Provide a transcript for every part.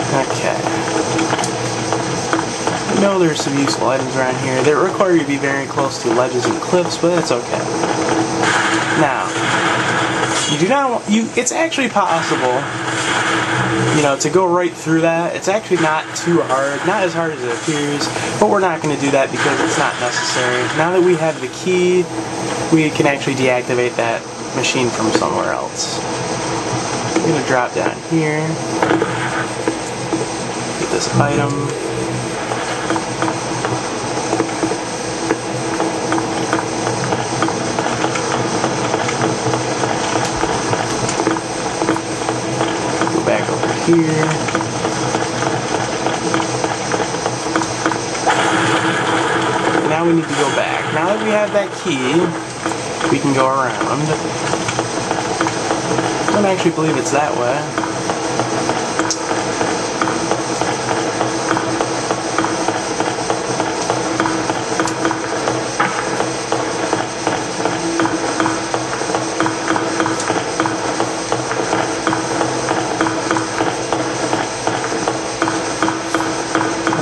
Okay. I know there's some useful items around here that require you to be very close to ledges and cliffs, but that's okay. Now, you do not. It's actually possible, to go right through that. It's actually not too hard, not as hard as it appears, but we're not going to do that because it's not necessary. Now that we have the key, we can actually deactivate that machine from somewhere else. I'm going to drop down here, get this item. Go back over here. Now we need to go back. Now that we have that key, we can go around. I don't actually believe it's that way.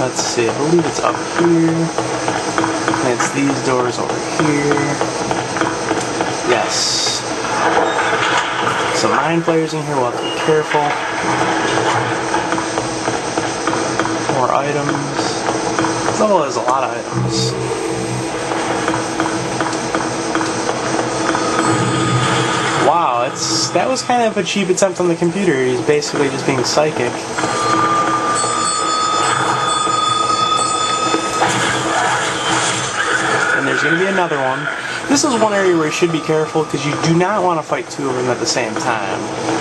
Let's see, I believe it's up here. And it's these doors over here. Yes. Some 9 players in here, we'll have to be careful. More items. This level has a lot of items. Wow, that was kind of a cheap attempt on the computer. He's basically just being psychic. And there's going to be another one. This is one area where you should be careful because you do not want to fight 2 of them at the same time.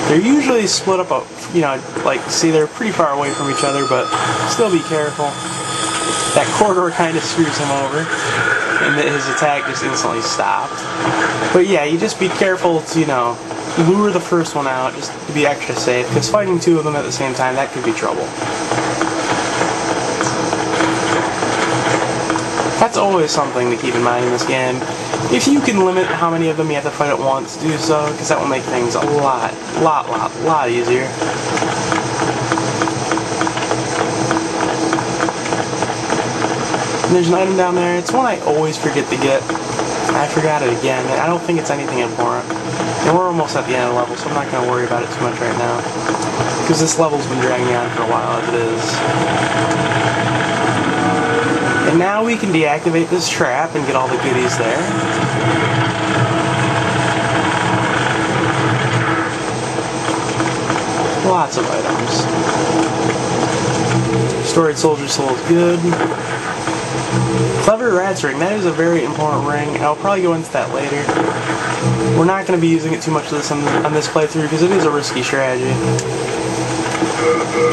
They're usually split up, see, they're pretty far away from each other, but still be careful. That corridor kind of screws him over, and his attack just instantly stopped. But yeah, you just be careful to, lure the first one out just to be extra safe, because fighting 2 of them at the same time, that could be trouble. That's always something to keep in mind in this game. If you can limit how many of them you have to fight at once, do so, because that will make things a lot easier. And there's an item down there. It's one I always forget to get. I forgot it again. I don't think it's anything important. And we're almost at the end of the level, so I'm not going to worry about it too much right now. Because this level's been dragging on for a while as it is. And now we can deactivate this trap and get all the goodies there. Lots of items. Storied Soldier Soul is good. Clever Rat's Ring, that is a very important ring. I'll probably go into that later. We're not going to be using it too much of this on this playthrough because it is a risky strategy.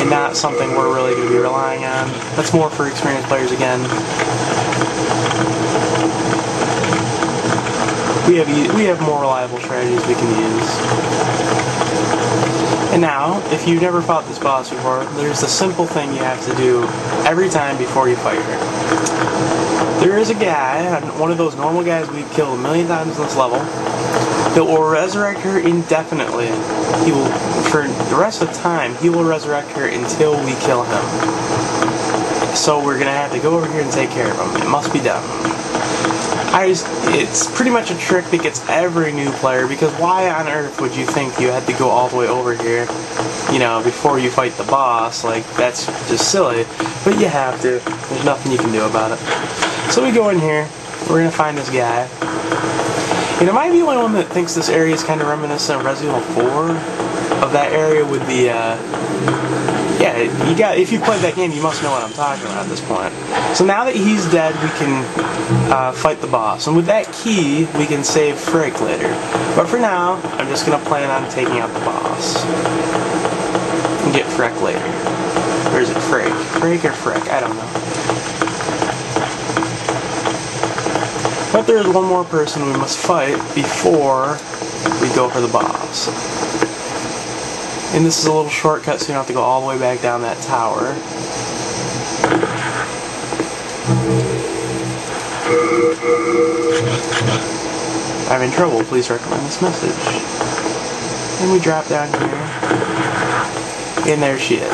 And not something we're really going to be relying on. That's more for experienced players again. We have more reliable strategies we can use. And now, if you've never fought this boss before, there's a simple thing you have to do every time before you fight her. There is a guy, one of those normal guys we've killed a million times in this level, that will resurrect her indefinitely. He will, for the rest of the time, he will resurrect her until we kill him. So we're going to have to go over here and take care of him. It must be done. It's pretty much a trick that gets every new player, because why on earth would you think you had to go all the way over here, before you fight the boss? Like, that's just silly. But you have to. There's nothing you can do about it. So we go in here, we're going to find this guy. And am I the only one that thinks this area is kind of reminiscent of Resident Evil 4? Of that area with the, if you played that game, you must know what I'm talking about at this point. So now that he's dead, we can fight the boss. And with that key, we can save Frick later. But for now, I'm just going to plan on taking out the boss. And get Frick later. Or is it Frick? Frick or Frick? I don't know. But there's one more person we must fight before we go for the boss. And this is a little shortcut so you don't have to go all the way back down that tower. I'm in trouble, please recommend this message. And we drop down here. And there she is.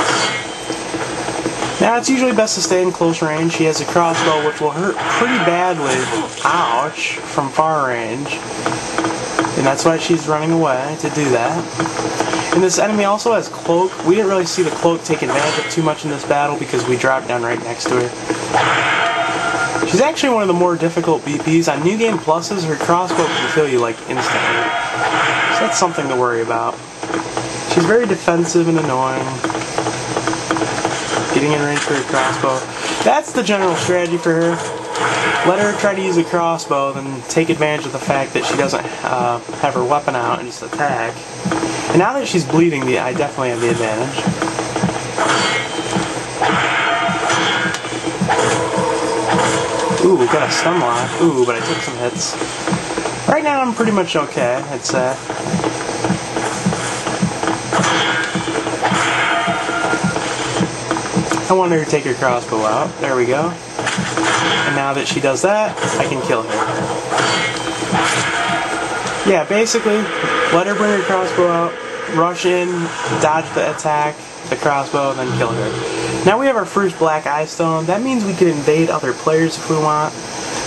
Now, it's usually best to stay in close range. She has a crossbow, which will hurt pretty badly, ouch, from far range. And that's why she's running away, to do that. And this enemy also has cloak. We didn't really see the cloak take advantage of too much in this battle because we dropped down right next to her. She's actually one of the more difficult BPs. On New Game Pluses, her crossbow can kill you like instantly. So that's something to worry about. She's very defensive and annoying. Getting in range for her crossbow. That's the general strategy for her. Let her try to use a crossbow, then take advantage of the fact that she doesn't have her weapon out and just attack. And now that she's bleeding, I definitely have the advantage. Ooh, got a stun lock. Ooh, but I took some hits. Right now I'm pretty much okay, I'd say. I want her to take her crossbow out. There we go. And now that she does that, I can kill her. Yeah, basically, let her bring her crossbow out, rush in, dodge the attack, the crossbow, then kill her. Now we have our first black eye stone. That means we can invade other players if we want.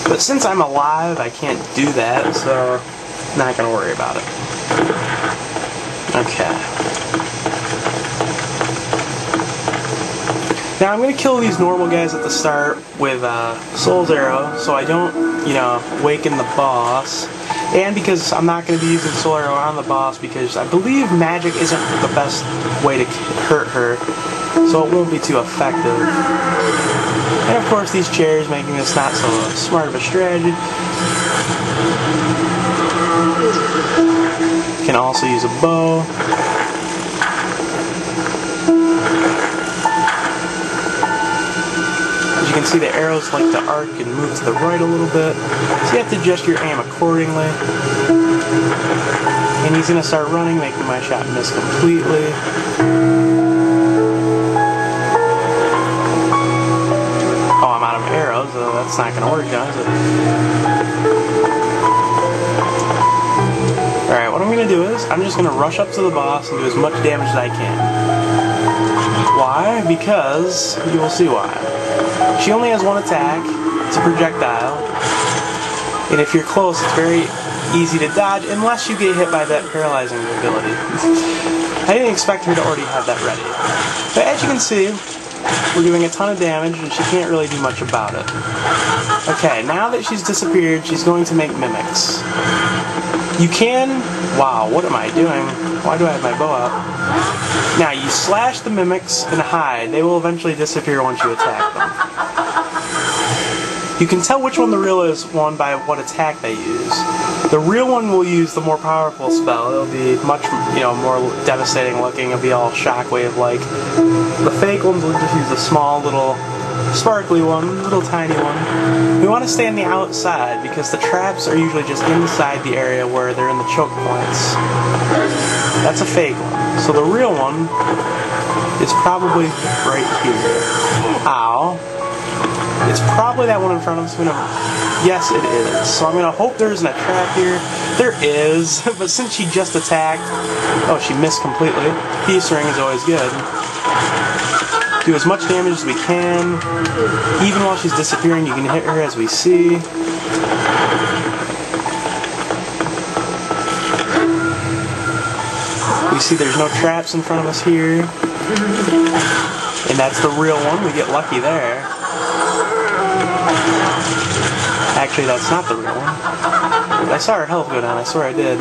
But since I'm alive, I can't do that, so I'm not going to worry about it. Okay. Now I'm going to kill these normal guys at the start with Soul's Arrow, so I don't, waken the boss. And because I'm not going to be using Soul Arrow on the boss because I believe magic isn't the best way to hurt her, so it won't be too effective. And of course these chairs making this not so smart of a strategy. Can also use a bow. You can see the arrows like to arc and move to the right a little bit, so you have to adjust your aim accordingly. And he's going to start running, making my shot miss completely. Oh, I'm out of arrows, so that's not going to work now, is it? Alright, what I'm going to do is, I'm just going to rush up to the boss and do as much damage as I can. Why? Because, you will see why. She only has one attack, it's a projectile, and if you're close it's very easy to dodge unless you get hit by that paralyzing ability. I didn't expect her to already have that ready. But as you can see, we're doing a ton of damage and she can't really do much about it. Okay, now that she's disappeared, she's going to make mimics. You can... Wow, what am I doing? Why do I have my bow out? Now, you slash the mimics and hide. They will eventually disappear once you attack them. You can tell which one the real one by what attack they use. The real one will use the more powerful spell. It'll be much, more devastating looking. It'll be all shockwave-like. The fake ones will just use a small little sparkly one, little tiny one. We want to stay on the outside because the traps are usually just inside the area where they're in the choke points. That's a fake one. So the real one is probably right here. Ow. It's probably that one in front of us. Yes, it is. So I'm going to hope there isn't a trap here. There is, but since she just attacked... Oh, she missed completely. Peace ring is always good. Do as much damage as we can. Even while she's disappearing, you can hit her as we see. We see there's no traps in front of us here. And that's the real one. We get lucky there. Actually, that's not the real one. I saw her health go down. I swear I did.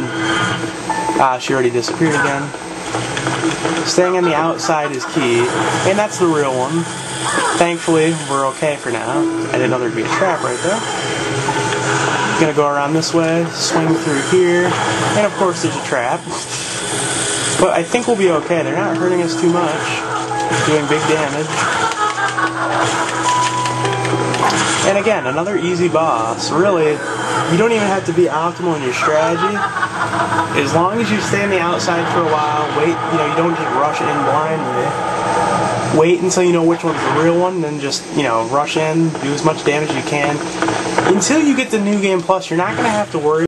Ah, she already disappeared again. Staying on the outside is key. And that's the real one. Thankfully, we're okay for now. I didn't know there'd be a trap right there. Gonna go around this way, swing through here, and of course there's a trap. But I think we'll be okay. They're not hurting us too much. Doing big damage. And again, another easy boss. Really, you don't even have to be optimal in your strategy. As long as you stay on the outside for a while, wait, you don't just rush in blindly. Wait until you know which one's the real one, then just, rush in, do as much damage as you can. Until you get the New Game Plus, you're not going to have to worry